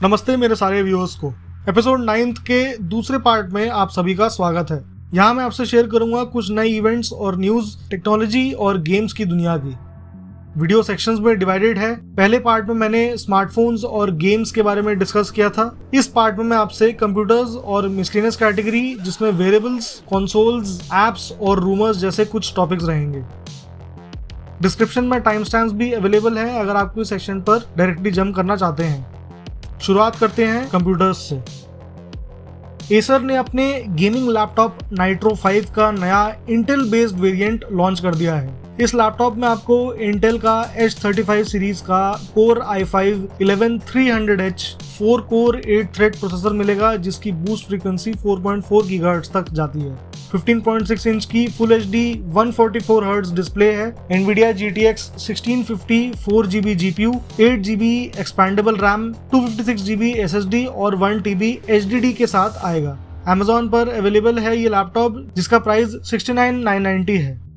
नमस्ते मेरे सारे व्यूअर्स को। एपिसोड 9 के दूसरे पार्ट में आप सभी का स्वागत है। यहाँ मैं आपसे शेयर करूंगा कुछ नए इवेंट्स और न्यूज़, टेक्नोलॉजी और गेम्स की दुनिया की। वीडियो सेक्शंस में डिवाइडेड है। पहले पार्ट में मैंने स्मार्टफोन्स और गेम्स के बारे में डिस्कस किया था। इस पार्ट में मैं आपसे कंप्यूटर्स और मिसलेनियस कैटेगरी, जिसमें वेरिएबल्स, कंसोल्स, एप्स और रूमर्स जैसे कुछ टॉपिक्स रहेंगे। डिस्क्रिप्शन में टाइम स्टैम्प्स भी अवेलेबल है अगर आप कोई सेक्शन पर डायरेक्टली जंप करना चाहते हैं। शुरुआत करते हैं कंप्यूटर्स से। एसर ने अपने गेमिंग लैपटॉप नाइट्रो 5 का नया इंटेल बेस्ड वेरिएंट लॉन्च कर दिया है। इस लैपटॉप में आपको इंटेल का H35 सीरीज का core i5 11300H 4 core 8 thread processor मिलेगा, जिसकी बूस्ट फ्रीक्वेंसी 4.4 गीगाहर्ट्ज तक जाती है। 15.6 इंच की फुल HD 144 हर्ट्ज डिस्प्ले है। NVIDIA GTX 1650 4GB GPU, 8GB expandable RAM, 256GB SSD और 1TB HDD के साथ आएगा। Amazon पर अवेलेबल है ये लैपटॉप, जिसका प्राइस 69,990 है।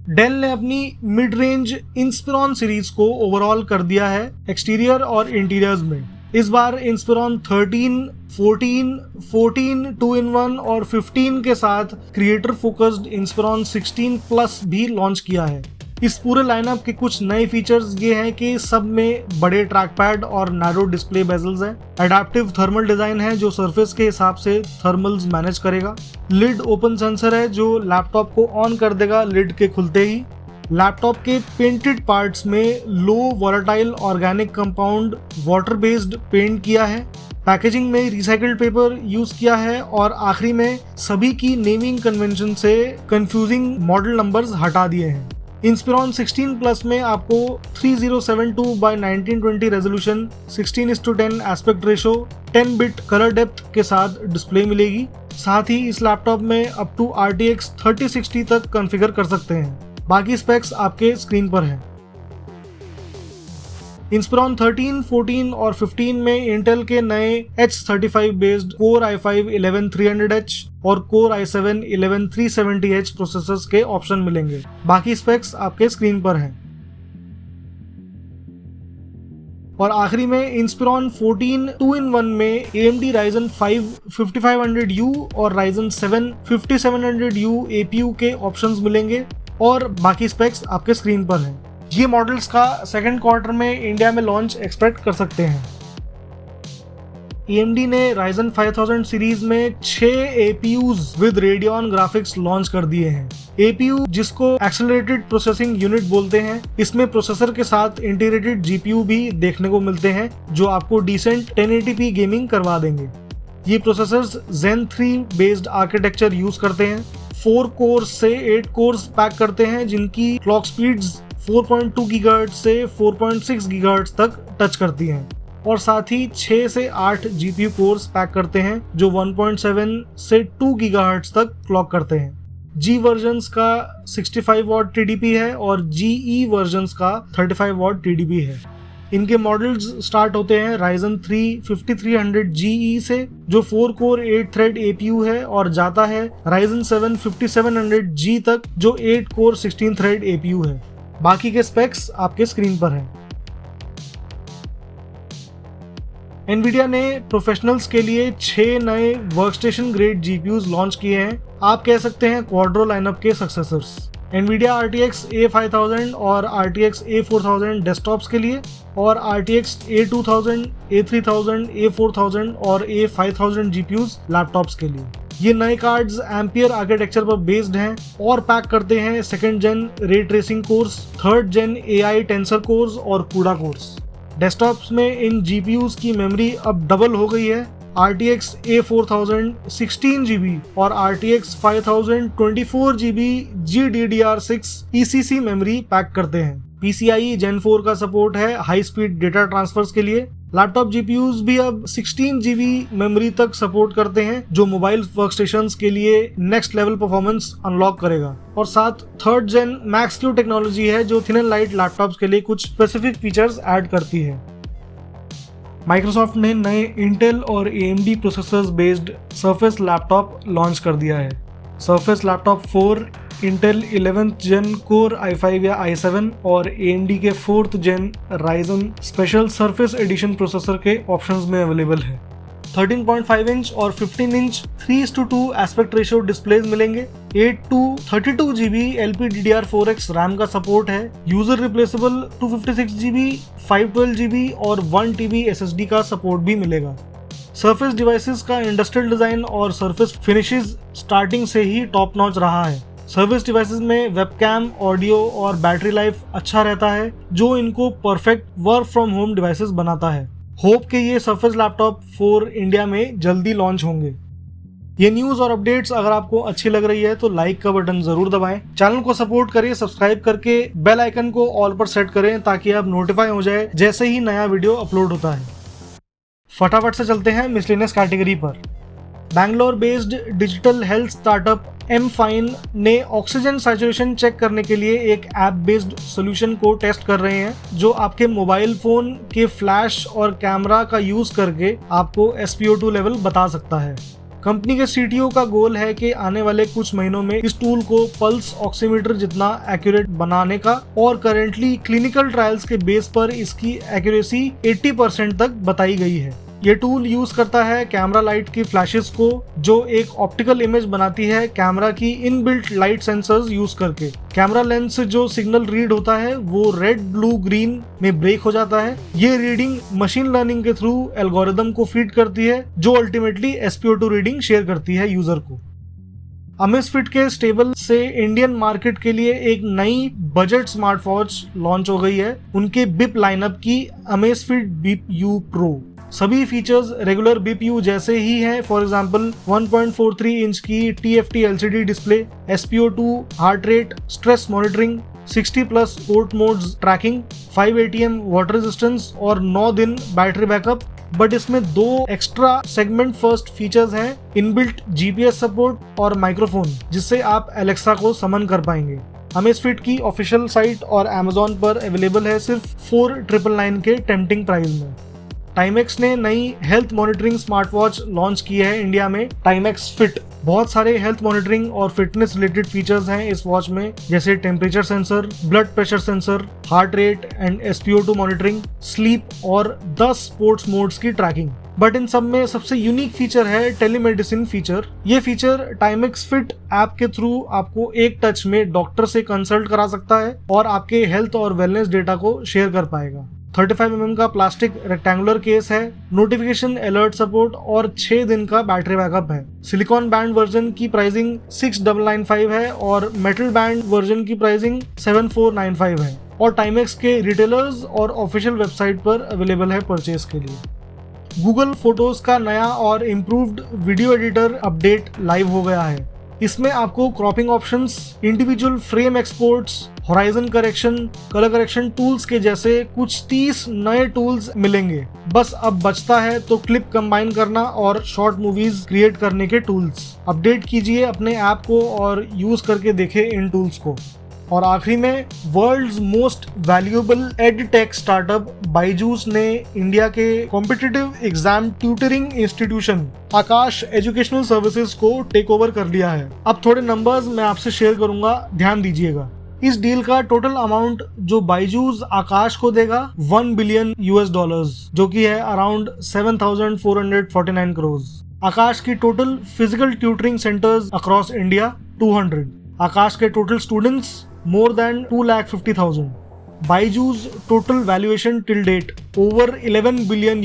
डेल ने अपनी मिड रेंज इंस्पिरॉन सीरीज को ओवरऑल कर दिया है एक्सटीरियर और इंटीरियर्स में। इस बार इंस्पिरॉन 13, 14, 14 2-in-1 और 15 के साथ क्रिएटर फोकस्ड इंस्पिरॉन 16 प्लस भी लॉन्च किया है। इस पूरे लाइनअप के कुछ नए फीचर्स ये हैं कि सब में बड़े ट्रैक पैड और नैरो डिस्प्ले बेजल्स हैं। एडेप्टिव थर्मल डिजाइन है जो सरफेस के हिसाब से थर्मल्स मैनेज करेगा। लिड ओपन सेंसर है जो लैपटॉप को ऑन कर देगा लिड के खुलते ही। लैपटॉप के पेंटेड पार्ट्स में low volatile organic compound water based paint किया है। पैकेजिंग में रिसाइकल्ड पेपर यूज किया है और आखिरी में सभी की नेमिंग कन्वेंशन से कंफ्यूजिंग मॉडल नंबर्स हटा दिए हैं। इंस्पिरॉन 16 प्लस में आपको 3072x1920 resolution, 16:10 aspect ratio, 10 bit colour depth के साथ डिस्प्ले मिलेगी। साथ ही इस लैपटॉप में अप टू RTX 3060 तक कॉन्फ़िगर कर सकते हैं। बाकी स्पेक्स आपके स्क्रीन पर हैं। इंस्पिरॉन 13, 14 और 15 में इंटेल के नए H35 based core i5 11300H और कोर i7 11370H प्रोसेसर्स के ऑप्शन मिलेंगे। बाकी स्पेक्स आपके स्क्रीन पर हैं। और आखिरी में इंस्पिरॉन 14 2-in-1 में AMD Ryzen 5 5500U और Ryzen 7 5700U APU के ऑप्शंस मिलेंगे और बाकी स्पेक्स आपके स्क्रीन पर हैं। ये मॉडल्स का सेकंड क्वार्टर में इंडिया में लॉन्च एक्सपेक्ट कर सकते हैं। AMD ने Ryzen 5000 सीरीज में 6 APUs with Radeon graphics launch कर दिए हैं। APU जिसको एक्सेलरेटेड प्रोसेसिंग यूनिट बोलते हैं, इसमें प्रोसेसर के साथ इंटीग्रेटेड GPU भी देखने को मिलते हैं जो आपको डिसेंट 1080p गेमिंग करवा देंगे। ये processors Zen 3 based architecture use करते हैं। 4 कोर्स से 8 कोर्स पैक करते हैं जिनकी क्लॉक स्पीड्स 4.2 गीगाहर्ट्ज से 4.6 गीगाहर्ट्ज तक टच करती हैं और साथ ही 6 से 8 GPU कोर्स पैक करते हैं जो 1.7 से 2 गीगाहर्ट्ज तक क्लॉक करते हैं। G वर्जन्स का 65 वॉट TDP है और GE वर्जन्स का 35 वॉट TDP है। इनके मॉडल्स स्टार्ट होते हैं Ryzen 3 5300GE से जो 4 कोर 8 थ्रेड APU है और जाता है Ryzen 7 5700G तक जो 8 कोर 16 थ्रेड APU है। बाकी के स्पेक्स आपके स्क्रीन पर हैं। NVIDIA ने प्रोफेशनल्स के लिए 6 नए वर्कस्टेशन ग्रेड GPUs लॉन्च किए हैं। आप कह सकते हैं क्वाड्रो लाइनअप के सक्सेसर्स। NVIDIA RTX A5000 और RTX A4000 डेस्कटॉप्स के लिए और RTX A2000, A3000, A4000 और A5000 GPUs लैपटॉप्स के लिए। ये नए कार्ड्स एम्पियर आर्किटेक्चर पर बेस्ड हैं और पैक करते हैं 2nd जेन रे ट्रेसिंग कोर्स, 3rd जेन AI टेंसर कोर्स और CUDA कोर्स। डेस्कटॉप्स में इन GPUs की मेमोरी अब डबल हो गई है। RTX A4000 16GB और RTX 5000 24GB GDDR6 ECC memory pack करते हैं। PCIe Gen 4 का सपोर्ट है हाई स्पीड डेटा ट्रांसफर्स के लिए। लैपटॉप GPUs भी अब 16GB मेमोरी तक सपोर्ट करते हैं जो मोबाइल वर्कस्टेशंस के लिए नेक्स्ट लेवल परफॉर्मेंस अनलॉक करेगा। और साथ 3rd जेन Max-Q टेक्नोलॉजी है जो थिन एंड लाइट लैपटॉप्स के लिए कुछ स्पेसिफिक फीचर्स ऐड करती है। माइक्रोसॉफ्ट ने नए इंटेल और AMD processors based surface laptop launch कर दिया है। Surface laptop 4 Intel 11th gen core i5 या i7 और AMD के 4th gen Ryzen special surface edition processor के ऑप्शंस में अवेलेबल है। 13.5 इंच और 15 इंच 3:2 एस्पेक्ट रेशियो डिस्प्लेज मिलेंगे। 8 to 32 GB LPDDR4X रैम का सपोर्ट है। यूजर रिप्लेसेबल 256 GB, 512 GB और 1 TB SSD का सपोर्ट भी मिलेगा। सरफेस डिवाइसेस का इंडस्ट्रियल डिजाइन और सरफेस फिनिशेस स्टार्टिंग से ही टॉप नॉच रहा है। सर्विस डिवाइसेस में वेबकैम, ऑडियो और बैटरी लाइफ अच्छा रहता है, जो इनको perfect work from home devices बनाता है। होप कि ये सर्फेस लैपटॉप 4 इंडिया में जल्दी लॉन्च होंगे। ये न्यूज़ और अपडेट्स अगर आपको अच्छी लग रही है तो लाइक का बटन जरूर दबाएं। चैनल को सपोर्ट करिए सब्सक्राइब करके, बेल आइकन को ऑल पर सेट करें ताकि आप नोटिफाई हो जाए जैसे ही नया वीडियो अपलोड होता है। फटाफट से चलते हैं मिसलेनियस कैटेगरी पर। Bangalore based digital health startup MFine ने ऑक्सीजन सैचुरेशन चेक करने के लिए एक ऐप बेस्ड सोल्यूशन को टेस्ट कर रहे हैं, जो आपके मोबाइल फोन के फ्लैश और कैमरा का यूज करके आपको SpO2 लेवल बता सकता है। कंपनी के CTO का गोल है कि आने वाले कुछ महीनों में इस टूल को पल्स ऑक्सीमीटर जितना एक्यूरेट बनाने का, और करेंटली क्लिनिकल ट्रायल्स के बेस पर इसकी एक्यूरेसी 80% तक बताई गई है। ये टूल यूज करता है कैमरा लाइट की फ्लैशेस को, जो एक ऑप्टिकल इमेज बनाती है कैमरा की इनबिल्ट लाइट सेंसर्स यूज करके। कैमरा लेंस से जो सिग्नल रीड होता है वो रेड, ब्लू, ग्रीन में ब्रेक हो जाता है। ये रीडिंग मशीन लर्निंग के थ्रू एल्गोरिदम को फीड करती है, जो अल्टीमेटली SpO2 रीडिंग शेयर करती है यूजर को। अमेज़फिट के स्टेबल से इंडियन मार्केट के लिए एक नई बजट स्मार्ट वॉच लॉन्च हो गई है। उनके बिप लाइनअप की अमेज़फिट बिप यू प्रो। सभी फीचर्स रेगुलर BPU जैसे ही हैं। फॉर एग्जांपल 1.43 इंच की TFT LCD display, SpO2, heart rate, stress monitoring, 60+ sport modes tracking, 5 ATM water resistance और 9 दिन बैटरी बैकअप। बट इसमें 2 एक्स्ट्रा सेगमेंट फर्स्ट फीचर्स हैं, inbuilt GPS support और माइक्रोफोन, जिससे आप एलेक्सा को समन कर पाएंगे। अमेज़फिट की ऑफिशियल साइट और Amazon पर अवेलेबल है सिर्फ 4,999 के टेम्पटिंग प्राइस में। टाइमेक्स ने नई health monitoring smart watch launch की है इंडिया में, टाइमेक्स फिट। बहुत सारे हेल्थ मॉनिटरिंग और फिटनेस रिलेटेड फीचर्स हैं इस वॉच में, जैसे temperature sensor, blood pressure sensor, heart rate and SpO2 monitoring, sleep और 10 स्पोर्ट्स मोड्स की ट्रैकिंग। बट इन सब में सबसे यूनिक फीचर है टेलीमेडिसिन फीचर। ये फीचर टाइमेक्स फिट ऐप के थ्रू आपको एक टच में डॉक्टर से कंसल्ट करा सकता है और आपके हेल्थ और वेलनेस डेटा को शेयर कर पाएगा। 35 mm का प्लास्टिक रेक्टेंगुलर केस है, नोटिफिकेशन अलर्ट सपोर्ट और 6 दिन का बैटरी बैकअप है। सिलिकॉन बैंड वर्जन की प्राइसिंग 6,995 है और मेटल बैंड वर्जन की प्राइसिंग 7,495 है, और टाइमेक्स के रिटेलर्स और ऑफिशियल वेबसाइट पर अवेलेबल है परचेज के लिए। गूगल फोटोज का नया और improved video editor update live हो गया है। इसमें आपको cropping options, individual frame exports, horizon correction, colour correction tools के जैसे कुछ 30 नए टूल्स मिलेंगे। बस अब बचता है तो क्लिप कंबाइन करना और शॉर्ट मूवीज क्रिएट करने के टूल्स। अपडेट कीजिए अपने ऐप को और यूज करके देखें इन टूल्स को। और आखिरी में, world's most valuable edtech startup Byju's ने इंडिया के competitive exam tutoring institution Aakash educational services को टेक ओवर कर लिया है। अब थोड़े नंबर्स मैं आपसे शेयर करूंगा, ध्यान दीजिएगा। इस डील का टोटल अमाउंट जो बायजूस आकाश को देगा $1 बिलियन, जो कि है अराउंड 7,449 करोड़। आकाश की total physical tutoring centres across India 200। आकाश के total students more than 250,000. Byju's total valuation till date over $11 billion.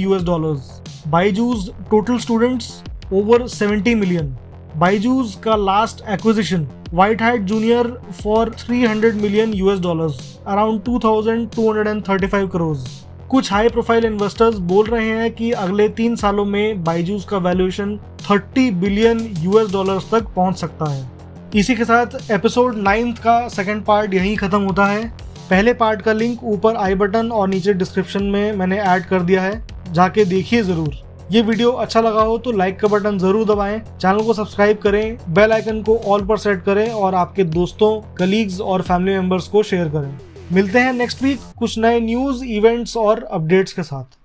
Byju's total students over 70 million. Byju's का last acquisition White Hat Junior for $300 million, around 2,235 crores. कुछ high profile investors बोल रहे हैं कि अगले 3 सालों में बायजूस का वैल्यूएशन $30 बिलियन तक पहुंच सकता है। इसी के साथ एपिसोड 9 का सेकंड पार्ट यहीं खत्म होता है। पहले पार्ट का लिंक ऊपर आई बटन और नीचे डिस्क्रिप्शन में मैंने ऐड कर दिया है, जाके देखिए जरूर। ये वीडियो अच्छा लगा हो तो लाइक का बटन जरूर दबाएं, चैनल को सब्सक्राइब करें, बेल आइकन को ऑल पर सेट करें और आपके दोस्तों, कलीग्स और फैमिली मेंबर्स को शेयर करें। मिलते हैं नेक्स्ट वीक कुछ नए न्यूज, इवेंट्स और अपडेट्स के साथ।